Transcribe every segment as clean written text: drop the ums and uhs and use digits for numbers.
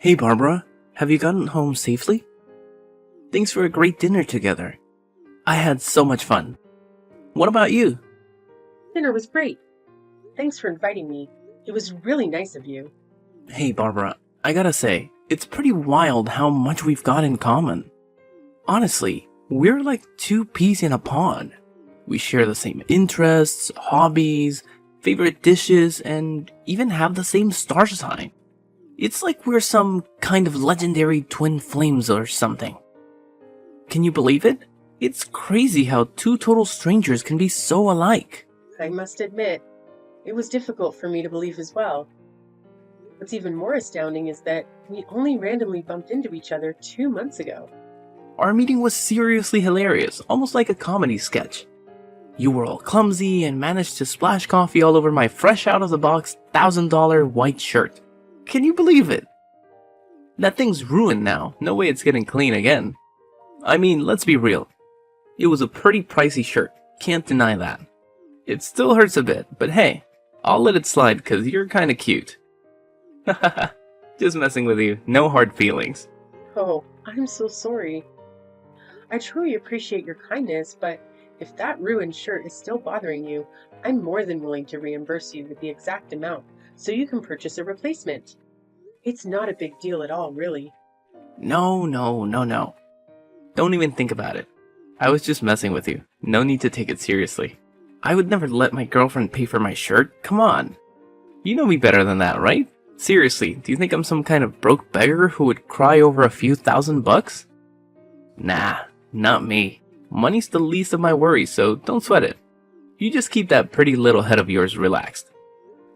Hey Barbara, have you gotten home safely? Thanks for a great dinner together. I had so much fun. What about you? Dinner was great. Thanks for inviting me. It was really nice of you. Hey Barbara, I gotta say, it's pretty wild how much we've got in common. Honestly, we're like two peas in a pod. We share the same interests, hobbies, favorite dishes, and even have the same star sign. It's like we're some kind of legendary twin flames or something. Can you believe it? It's crazy how two total strangers can be so alike. I must admit, it was difficult for me to believe as well. What's even more astounding is that we only randomly bumped into each other 2 months ago. Our meeting was seriously hilarious, almost like a comedy sketch. You were all clumsy and managed to splash coffee all over my fresh out of the box $1,000 white shirt. Can you believe it? That thing's ruined now, no way it's getting clean again. I mean, let's be real. It was a pretty pricey shirt, can't deny that. It still hurts a bit, but hey, I'll let it slide cause you're kinda cute. Hahaha, just messing with you, no hard feelings. Oh, I'm so sorry. I truly appreciate your kindness, but if that ruined shirt is still bothering you, I'm more than willing to reimburse you with the exact amount so you can purchase a replacement. It's not a big deal at all, really. No. Don't even think about it. I was just messing with you, no need to take it seriously. I would never let my girlfriend pay for my shirt, come on. You know me better than that, right? Seriously, do you think I'm some kind of broke beggar who would cry over a few $1,000? Nah, not me. Money's the least of my worries, so don't sweat it. You just keep that pretty little head of yours relaxed.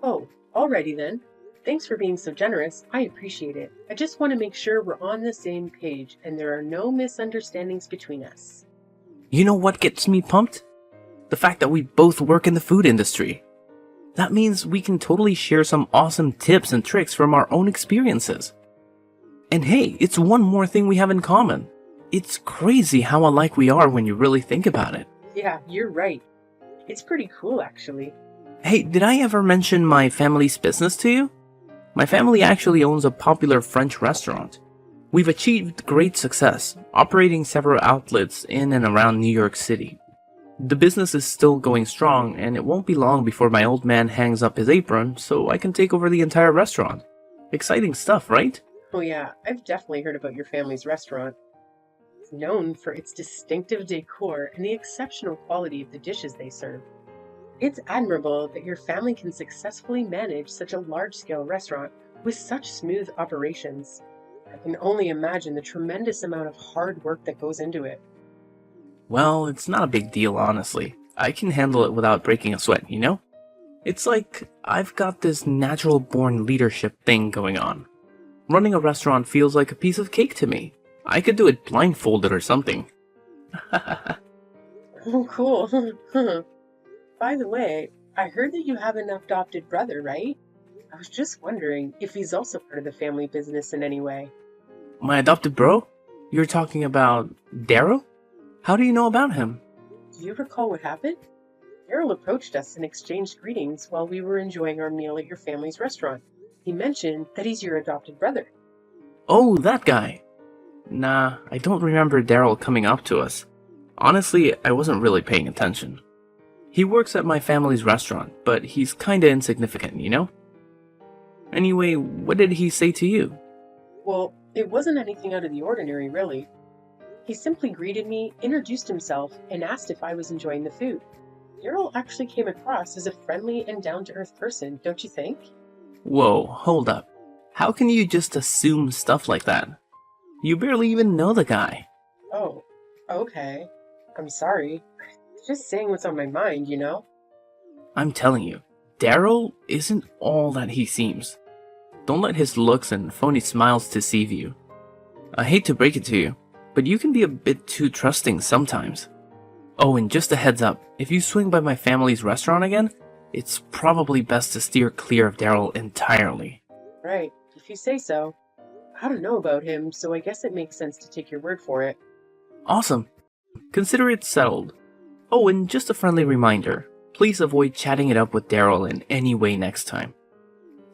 Oh, alrighty then. Thanks for being so generous. I appreciate it. I just want to make sure we're on the same page and there are no misunderstandings between us. You know what gets me pumped? The fact that we both work in the food industry. That means we can totally share some awesome tips and tricks from our own experiences. And hey, it's one more thing we have in common. It's crazy how alike we are when you really think about it. Yeah, you're right. It's pretty cool, actually. Hey, did I ever mention my family's business to you? My family actually owns a popular French restaurant. We've achieved great success, operating several outlets in and around New York City. The business is still going strong, and it won't be long before my old man hangs up his apron so I can take over the entire restaurant. Exciting stuff, right? Oh yeah, I've definitely heard about your family's restaurant. It's known for its distinctive decor and the exceptional quality of the dishes they serve. It's admirable that your family can successfully manage such a large-scale restaurant with such smooth operations. I can only imagine the tremendous amount of hard work that goes into it. Well, it's not a big deal, honestly. I can handle it without breaking a sweat, you know? It's like I've got this natural-born leadership thing going on. Running a restaurant feels like a piece of cake to me. I could do it blindfolded or something. Oh, cool. By the way, I heard that you have an adopted brother, right? I was just wondering if he's also part of the family business in any way. My adopted bro? You're talking about Daryl? How do you know about him? Do you recall what happened? Errol approached us and exchanged greetings while we were enjoying our meal at your family's restaurant. He mentioned that he's your adopted brother. Oh, that guy. Nah, I don't remember Daryl coming up to us. Honestly, I wasn't really paying attention. He works at my family's restaurant, but he's kinda insignificant, you know? Anyway, what did he say to you? Well, it wasn't anything out of the ordinary, really. He simply greeted me, introduced himself, and asked if I was enjoying the food. Errol actually came across as a friendly and down-to-earth person, don't you think? Whoa, hold up. How can you just assume stuff like that? You barely even know the guy. Oh, okay. I'm sorry. Just saying what's on my mind, you know? I'm telling you, Daryl isn't all that he seems. Don't let his looks and phony smiles deceive you. I hate to break it to you, but you can be a bit too trusting sometimes. Oh, and just a heads up, if you swing by my family's restaurant again, it's probably best to steer clear of Daryl entirely. Right, if you say so. I don't know about him, so I guess it makes sense to take your word for it. Awesome. Consider it settled. Oh, and just a friendly reminder, please avoid chatting it up with Daryl in any way next time.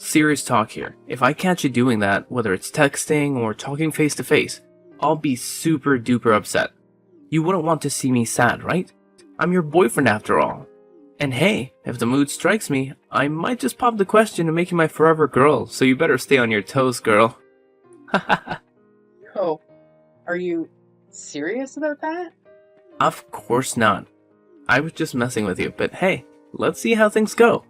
Serious talk here. If I catch you doing that, whether it's texting or talking face to face, I'll be super duper upset. You wouldn't want to see me sad, right? I'm your boyfriend after all. And hey, if the mood strikes me, I might just pop the question and make you my forever girl, so you better stay on your toes, girl. Oh, are you serious about that? Of course not. I was just messing with you, but hey, let's see how things go.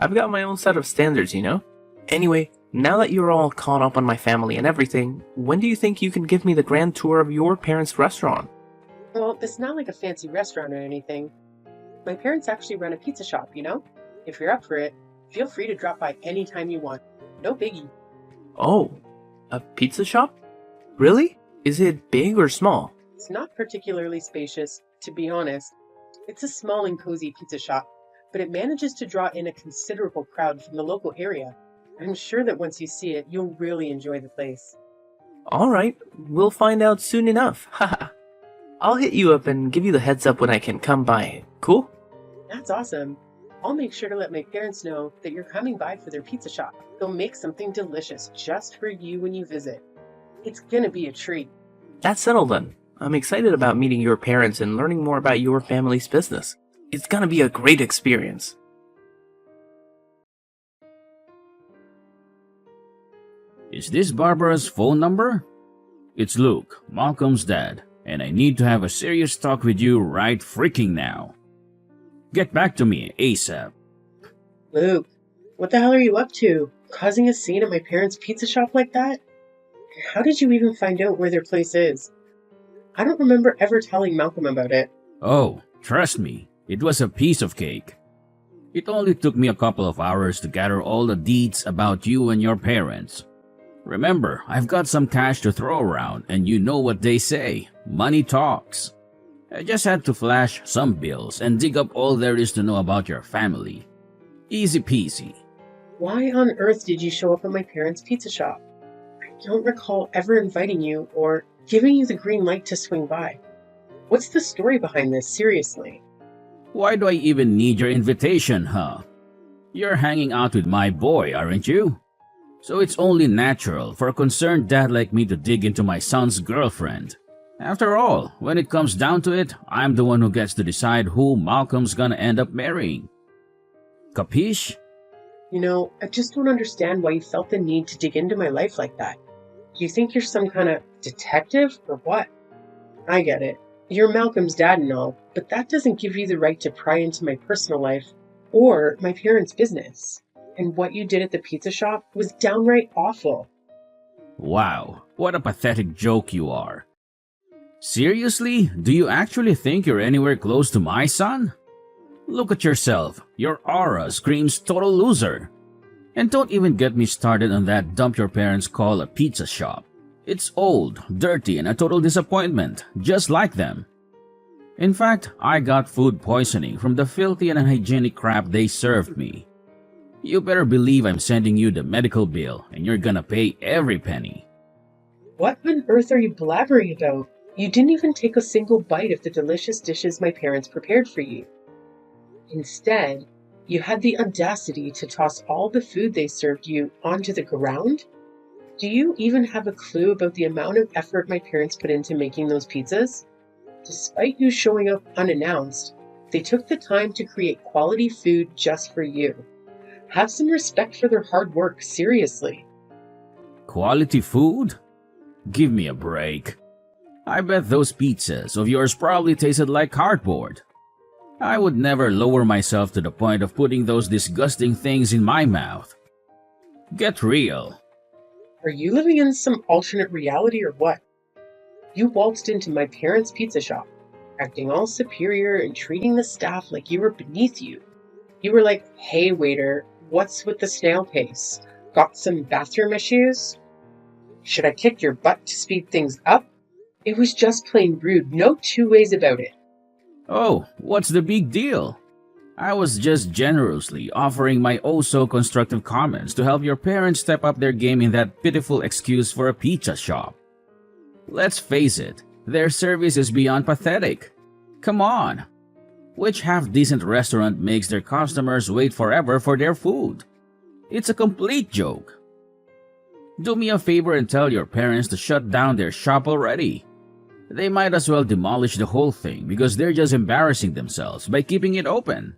I've got my own set of standards, you know? Anyway, now that you're all caught up on my family and everything, when do you think you can give me the grand tour of your parents' restaurant? Well, it's not like a fancy restaurant or anything. My parents actually run a pizza shop, you know? If you're up for it, feel free to drop by anytime you want. No biggie. Oh, a pizza shop? Really? Is it big or small? It's not particularly spacious, to be honest. It's a small and cozy pizza shop, but it manages to draw in a considerable crowd from the local area. I'm sure that once you see it, you'll really enjoy the place. Alright, we'll find out soon enough. Haha. I'll hit you up and give you the heads up when I can come by. Cool? That's awesome. I'll make sure to let my parents know that you're coming by for their pizza shop. They'll make something delicious just for you when you visit. It's gonna be a treat. That's settled then. I'm excited about meeting your parents and learning more about your family's business. It's gonna be a great experience. Is this Barbara's phone number? It's Luke, Malcolm's dad, and I need to have a serious talk with you right freaking now. Get back to me ASAP. Luke, what the hell are you up to? Causing a scene at my parents' pizza shop like that? How did you even find out where their place is? I don't remember ever telling Malcolm about it. Oh, trust me, it was a piece of cake. It only took me a couple of hours to gather all the deets about you and your parents. Remember, I've got some cash to throw around, and you know what they say, money talks. I just had to flash some bills and dig up all there is to know about your family. Easy peasy. Why on earth did you show up at my parents' pizza shop? I don't recall ever inviting you or giving you the green light to swing by. What's the story behind this, seriously? Why do I even need your invitation, huh? You're hanging out with my boy, aren't you? So it's only natural for a concerned dad like me to dig into my son's girlfriend. After all, when it comes down to it, I'm the one who gets to decide who Malcolm's gonna end up marrying. Capiche? You know, I just don't understand why you felt the need to dig into my life like that. Do you think you're some kind of detective or what? I get it. You're Malcolm's dad and all, but that doesn't give you the right to pry into my personal life or my parents' business. And what you did at the pizza shop was downright awful. Wow, what a pathetic joke you are. Seriously? Do you actually think you're anywhere close to my son? Look at yourself. Your aura screams total loser. And don't even get me started on that dump your parents call a pizza shop. It's old, dirty, and a total disappointment, just like them. In fact, I got food poisoning from the filthy and unhygienic crap they served me. You better believe I'm sending you the medical bill, and you're gonna pay every penny. What on earth are you blabbering about? You didn't even take a single bite of the delicious dishes my parents prepared for you. Instead, you had the audacity to toss all the food they served you onto the ground? Do you even have a clue about the amount of effort my parents put into making those pizzas? Despite you showing up unannounced, they took the time to create quality food just for you. Have some respect for their hard work, seriously. Quality food? Give me a break. I bet those pizzas of yours probably tasted like cardboard. I would never lower myself to the point of putting those disgusting things in my mouth. Get real. Are you living in some alternate reality or what? You waltzed into my parents' pizza shop, acting all superior and treating the staff like you were beneath you. You were like, "Hey waiter, what's with the snail pace? Got some bathroom issues? Should I kick your butt to speed things up?" It was just plain rude, no two ways about it. Oh, what's the big deal? I was just generously offering my oh-so-constructive comments to help your parents step up their game in that pitiful excuse for a pizza shop. Let's face it, their service is beyond pathetic. Come on. Which half-decent restaurant makes their customers wait forever for their food? It's a complete joke. Do me a favor and tell your parents to shut down their shop already. They might as well demolish the whole thing because they're just embarrassing themselves by keeping it open.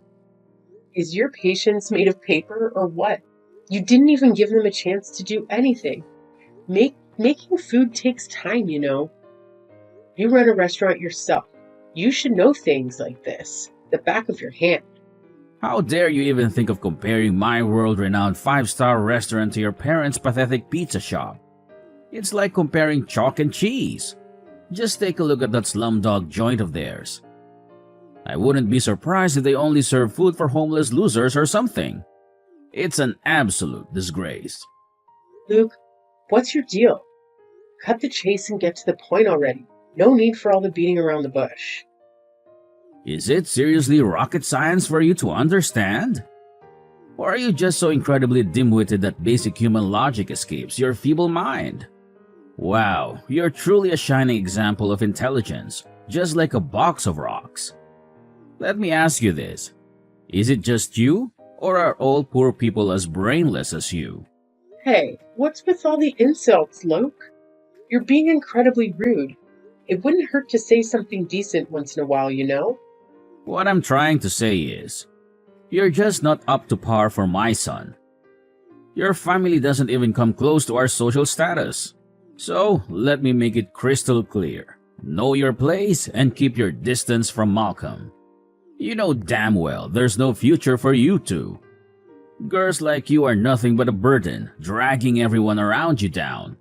Is your patience made of paper or what? You didn't even give them a chance to do anything. Making food takes time, you know. You run a restaurant yourself. You should know things like this, the back of your hand. How dare you even think of comparing my world-renowned five-star restaurant to your parents' pathetic pizza shop? It's like comparing chalk and cheese. Just take a look at that slumdog joint of theirs. I wouldn't be surprised if they only serve food for homeless losers or something. It's an absolute disgrace. Luke, what's your deal? Cut the chase and get to the point already. No need for all the beating around the bush. Is it seriously rocket science for you to understand? Or are you just so incredibly dim-witted that basic human logic escapes your feeble mind? Wow, you're truly a shining example of intelligence, just like a box of rocks. Let me ask you this. Is it just you, or are all poor people as brainless as you? Hey, what's with all the insults, Luke? You're being incredibly rude. It wouldn't hurt to say something decent once in a while, you know? What I'm trying to say is, you're just not up to par for my son. Your family doesn't even come close to our social status. So, let me make it crystal clear. Know your place and keep your distance from Malcolm. You know damn well there's no future for you two. Girls like you are nothing but a burden, dragging everyone around you down.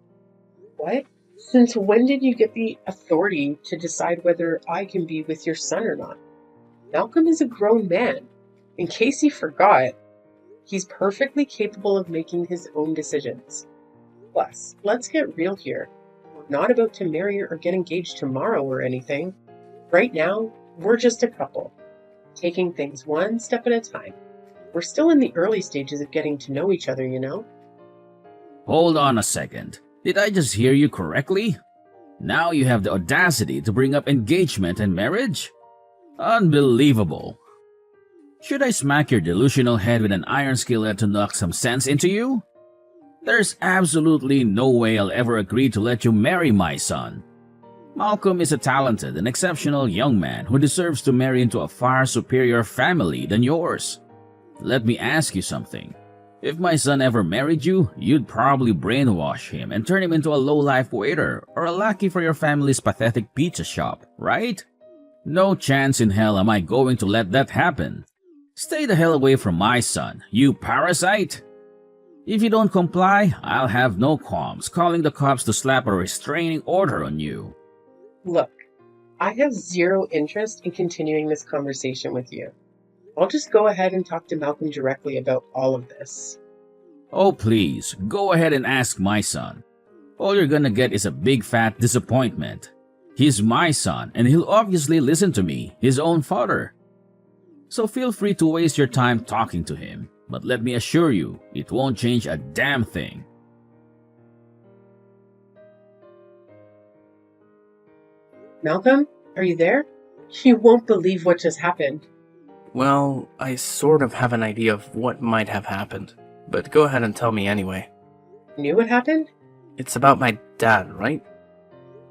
What? Since when did you get the authority to decide whether I can be with your son or not? Malcolm is a grown man. In case he forgot, he's perfectly capable of making his own decisions. Plus, let's get real here. We're not about to marry or get engaged tomorrow or anything. Right now, we're just a couple, taking things one step at a time. We're still in the early stages of getting to know each other, you know? Hold on a second. Did I just hear you correctly? Now you have the audacity to bring up engagement and marriage? Unbelievable. Should I smack your delusional head with an iron skillet to knock some sense into you? There's absolutely no way I'll ever agree to let you marry my son. Malcolm is a talented and exceptional young man who deserves to marry into a far superior family than yours. Let me ask you something. If my son ever married you, you'd probably brainwash him and turn him into a low-life waiter or a lackey for your family's pathetic pizza shop, right? No chance in hell am I going to let that happen. Stay the hell away from my son, you parasite! If you don't comply, I'll have no qualms calling the cops to slap a restraining order on you. Look, I have zero interest in continuing this conversation with you. I'll just go ahead and talk to Malcolm directly about all of this. Oh please, go ahead and ask my son. All you're gonna get is a big fat disappointment. He's my son and he'll obviously listen to me, his own father. So feel free to waste your time talking to him, but let me assure you, it won't change a damn thing. Malcolm, are you there? You won't believe what just happened. Well, I sort of have an idea of what might have happened, but go ahead and tell me anyway. Knew what happened? It's about my dad, right?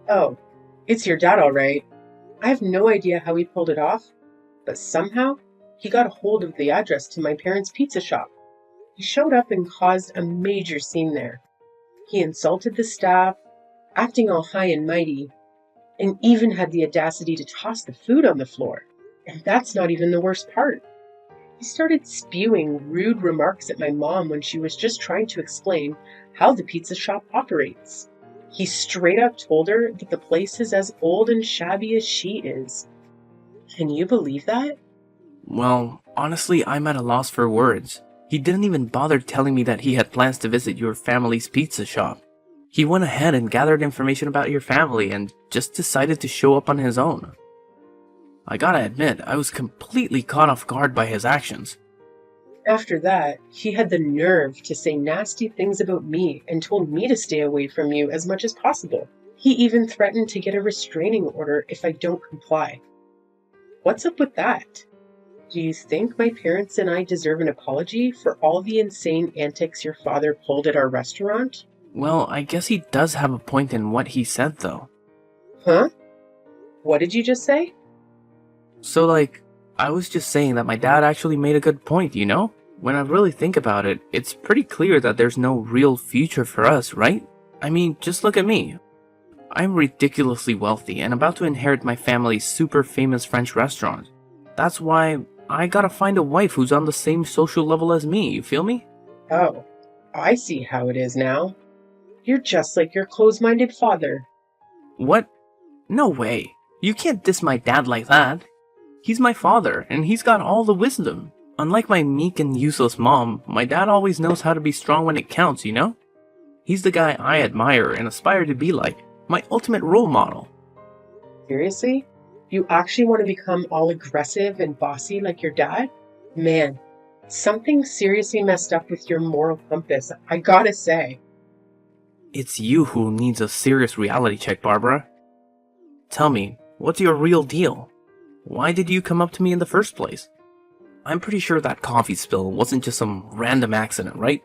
Oh, it's your dad, all right. I have no idea how he pulled it off, but somehow he got a hold of the address to my parents' pizza shop. He showed up and caused a major scene there. He insulted the staff, acting all high and mighty, and even had the audacity to toss the food on the floor. And that's not even the worst part. He started spewing rude remarks at my mom when she was just trying to explain how the pizza shop operates. He straight up told her that the place is as old and shabby as she is. Can you believe that? Well, honestly, I'm at a loss for words. He didn't even bother telling me that he had plans to visit your family's pizza shop. He went ahead and gathered information about your family and just decided to show up on his own. I gotta admit, I was completely caught off guard by his actions. After that, he had the nerve to say nasty things about me and told me to stay away from you as much as possible. He even threatened to get a restraining order if I don't comply. What's up with that? Do you think my parents and I deserve an apology for all the insane antics your father pulled at our restaurant? Well, I guess he does have a point in what he said, though. Huh? What did you just say? So, I was just saying that my dad actually made a good point, you know? When I really think about it, it's pretty clear that there's no real future for us, right? I mean, just look at me. I'm ridiculously wealthy and about to inherit my family's super famous French restaurant. That's why I gotta find a wife who's on the same social level as me, you feel me? Oh, I see how it is now. You're just like your close-minded father. What? No way. You can't diss my dad like that. He's my father, and he's got all the wisdom. Unlike my meek and useless mom, my dad always knows how to be strong when it counts, you know? He's the guy I admire and aspire to be like, my ultimate role model. Seriously? You actually want to become all aggressive and bossy like your dad? Man, something seriously messed up with your moral compass, I gotta say. It's you who needs a serious reality check, Barbara. Tell me, what's your real deal? Why did you come up to me in the first place? I'm pretty sure that coffee spill wasn't just some random accident, right?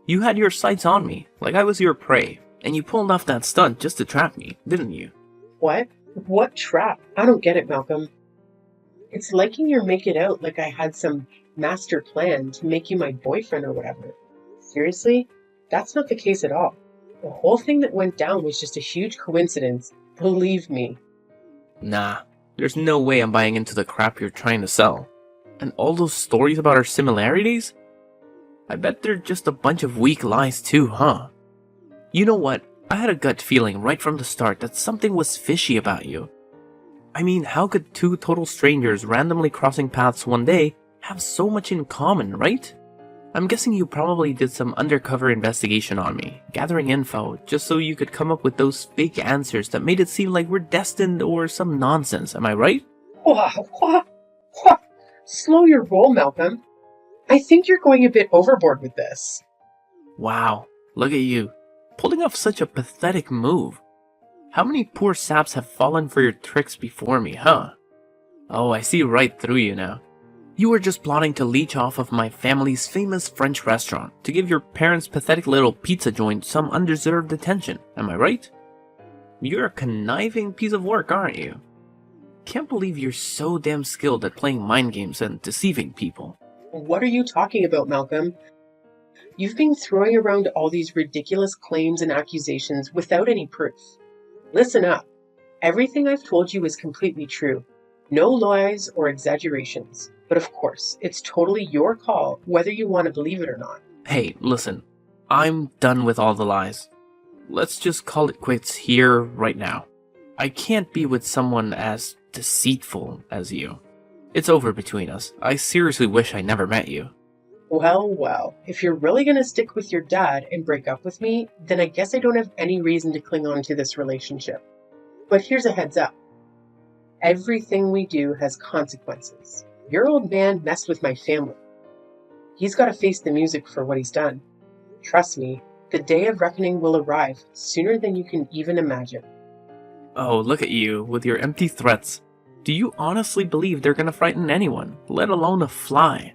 You had your sights on me, like I was your prey, and you pulled off that stunt just to trap me, didn't you? What? What trap? I don't get it, Malcolm. It's liking you make it out like I had some master plan to make you my boyfriend or whatever. Seriously? That's not the case at all. The whole thing that went down was just a huge coincidence. Believe me. Nah, there's no way I'm buying into the crap you're trying to sell. And all those stories about our similarities? I bet they're just a bunch of weak lies too, huh? You know what? I had a gut feeling right from the start that something was fishy about you. I mean, how could two total strangers randomly crossing paths one day have so much in common, right? I'm guessing you probably did some undercover investigation on me, gathering info just so you could come up with those fake answers that made it seem like we're destined or some nonsense, am I right? What? Slow your roll, Malcolm. I think you're going a bit overboard with this. Wow, look at you, pulling off such a pathetic move. How many poor saps have fallen for your tricks before me, huh? Oh, I see right through you now. You were just plotting to leech off of my family's famous French restaurant to give your parents' pathetic little pizza joint some undeserved attention, am I right? You're a conniving piece of work, aren't you? Can't believe you're so damn skilled at playing mind games and deceiving people. What are you talking about, Malcolm? You've been throwing around all these ridiculous claims and accusations without any proof. Listen up. Everything I've told you is completely true. No lies or exaggerations. But of course, it's totally your call whether you want to believe it or not. Hey, listen. I'm done with all the lies. Let's just call it quits here, right now. I can't be with someone as deceitful as you. It's over between us. I seriously wish I never met you. Well, if you're really going to stick with your dad and break up with me, then I guess I don't have any reason to cling on to this relationship. But here's a heads up. Everything we do has consequences. Your old man messed with my family. He's got to face the music for what he's done. Trust me, the day of reckoning will arrive sooner than you can even imagine. Oh, look at you, with your empty threats. Do you honestly believe they're gonna frighten anyone, let alone a fly?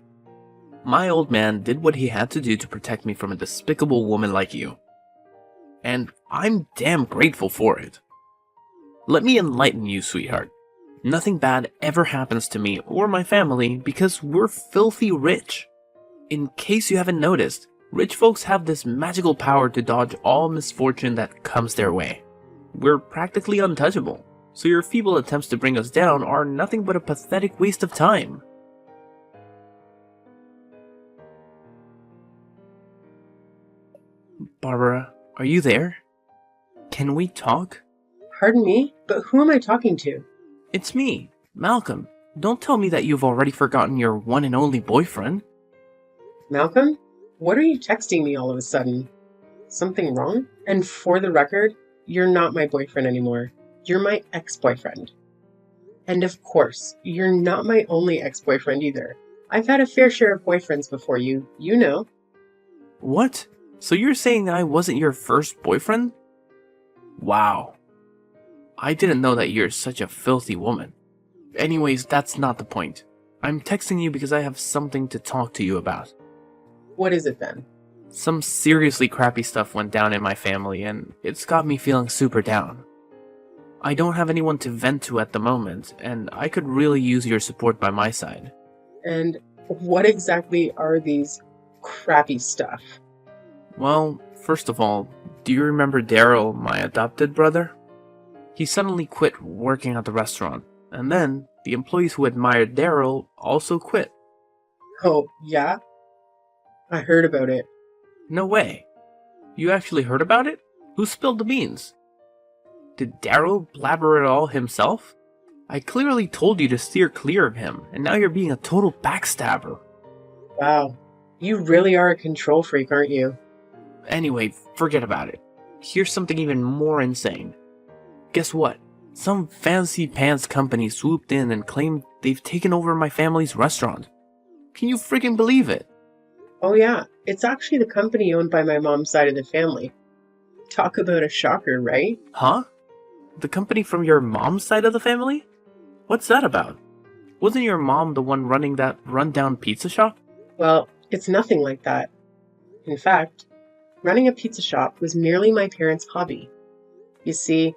My old man did what he had to do to protect me from a despicable woman like you. And I'm damn grateful for it. Let me enlighten you, sweetheart. Nothing bad ever happens to me or my family because we're filthy rich. In case you haven't noticed, rich folks have this magical power to dodge all misfortune that comes their way. We're practically untouchable, so your feeble attempts to bring us down are nothing but a pathetic waste of time. Barbara, are you there? Can we talk? Pardon me, but who am I talking to? It's me, Malcolm. Don't tell me that you've already forgotten your one and only boyfriend. Malcolm? What are you texting me all of a sudden? Something wrong? And for the record, you're not my boyfriend anymore. You're my ex-boyfriend. And of course, you're not my only ex-boyfriend either. I've had a fair share of boyfriends before you, you know. What? So you're saying I wasn't your first boyfriend? Wow. I didn't know that you're such a filthy woman. Anyways, that's not the point. I'm texting you because I have something to talk to you about. What is it then? Some seriously crappy stuff went down in my family, and it's got me feeling super down. I don't have anyone to vent to at the moment, and I could really use your support by my side. And what exactly are these crappy stuff? Well, first of all, do you remember Daryl, my adopted brother? He suddenly quit working at the restaurant, and then the employees who admired Daryl also quit. Oh, yeah? I heard about it. No way. You actually heard about it? Who spilled the beans? Did Daryl blabber it all himself? I clearly told you to steer clear of him, and now you're being a total backstabber. Wow. You really are a control freak, aren't you? Anyway, forget about it. Here's something even more insane. Guess what? Some fancy pants company swooped in and claimed they've taken over my family's restaurant. Can you freaking believe it? Oh yeah, it's actually the company owned by my mom's side of the family. Talk about a shocker, right? Huh? The company from your mom's side of the family? What's that about? Wasn't your mom the one running that rundown pizza shop? Well, it's nothing like that. In fact, running a pizza shop was merely my parents' hobby. You see,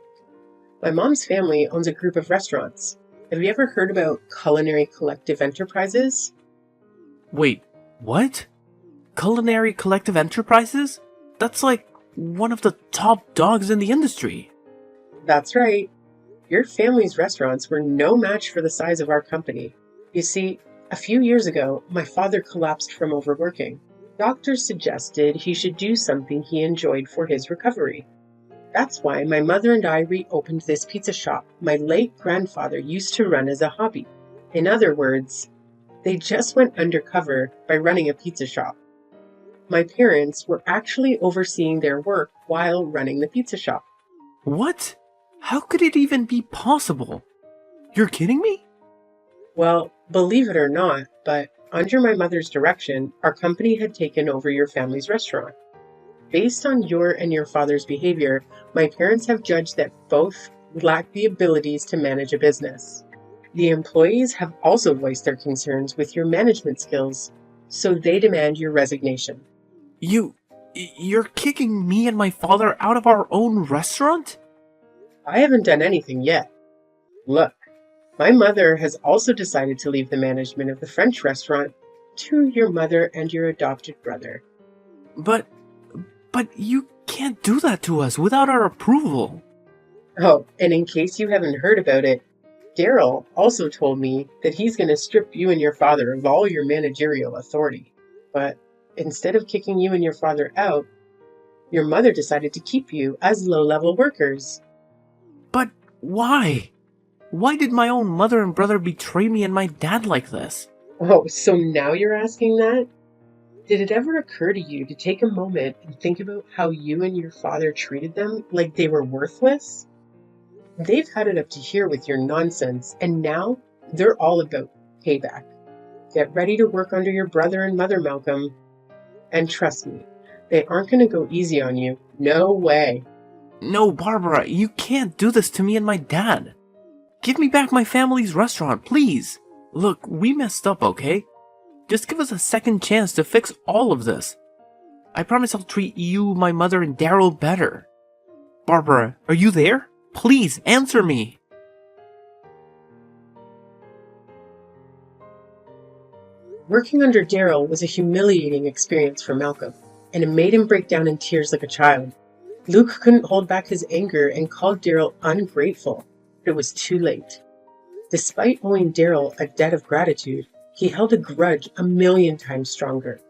my mom's family owns a group of restaurants. Have you ever heard about Culinary Collective Enterprises? Wait, what? Culinary Collective Enterprises? That's like one of the top dogs in the industry. That's right. Your family's restaurants were no match for the size of our company. You see, a few years ago, my father collapsed from overworking. Doctors suggested he should do something he enjoyed for his recovery. That's why my mother and I reopened this pizza shop my late grandfather used to run as a hobby. In other words, they just went undercover by running a pizza shop. My parents were actually overseeing their work while running the pizza shop. What? How could it even be possible? You're kidding me? Well, believe it or not, but under my mother's direction, our company had taken over your family's restaurant. Based on your and your father's behavior, my parents have judged that both lack the abilities to manage a business. The employees have also voiced their concerns with your management skills, so they demand your resignation. You're kicking me and my father out of our own restaurant? I haven't done anything yet. Look, my mother has also decided to leave the management of the French restaurant to your mother and your adopted brother. But you can't do that to us without our approval. Oh, and in case you haven't heard about it, Daryl also told me that he's going to strip you and your father of all your managerial authority. But instead of kicking you and your father out, your mother decided to keep you as low-level workers. But why? Why did my own mother and brother betray me and my dad like this? Oh, so now you're asking that? Did it ever occur to you to take a moment and think about how you and your father treated them like they were worthless? They've had it up to here with your nonsense, and now they're all about payback. Get ready to work under your brother and mother, Malcolm. And trust me, they aren't going to go easy on you. No way. No, Barbara, you can't do this to me and my dad. Give me back my family's restaurant, please. Look, we messed up, okay? Just give us a second chance to fix all of this. I promise I'll treat you, my mother, and Daryl better. Barbara, are you there? Please, answer me. Working under Daryl was a humiliating experience for Malcolm, and it made him break down in tears like a child. Luke couldn't hold back his anger and called Daryl ungrateful, but it was too late. Despite owing Daryl a debt of gratitude, he held a grudge 1,000,000 times stronger.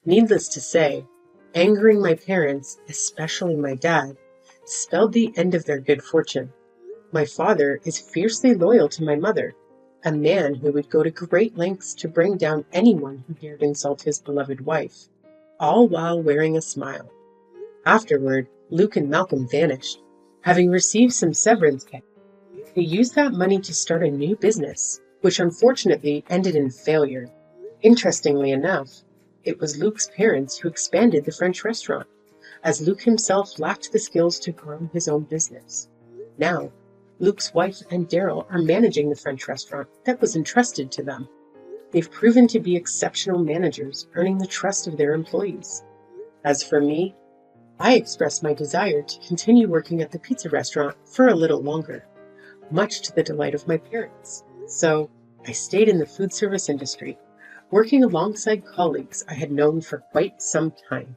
Needless to say, angering my parents, especially my dad, spelled the end of their good fortune. My father is fiercely loyal to my mother, a man who would go to great lengths to bring down anyone who dared insult his beloved wife, all while wearing a smile. Afterward, Luke and Malcolm vanished, having received some severance pay. They used that money to start a new business, which unfortunately ended in failure. Interestingly enough, it was Luke's parents who expanded the French restaurant, as Luke himself lacked the skills to grow his own business. Now, Luke's wife and Daryl are managing the French restaurant that was entrusted to them. They've proven to be exceptional managers, earning the trust of their employees. As for me, I expressed my desire to continue working at the pizza restaurant for a little longer, much to the delight of my parents. So I stayed in the food service industry, working alongside colleagues I had known for quite some time.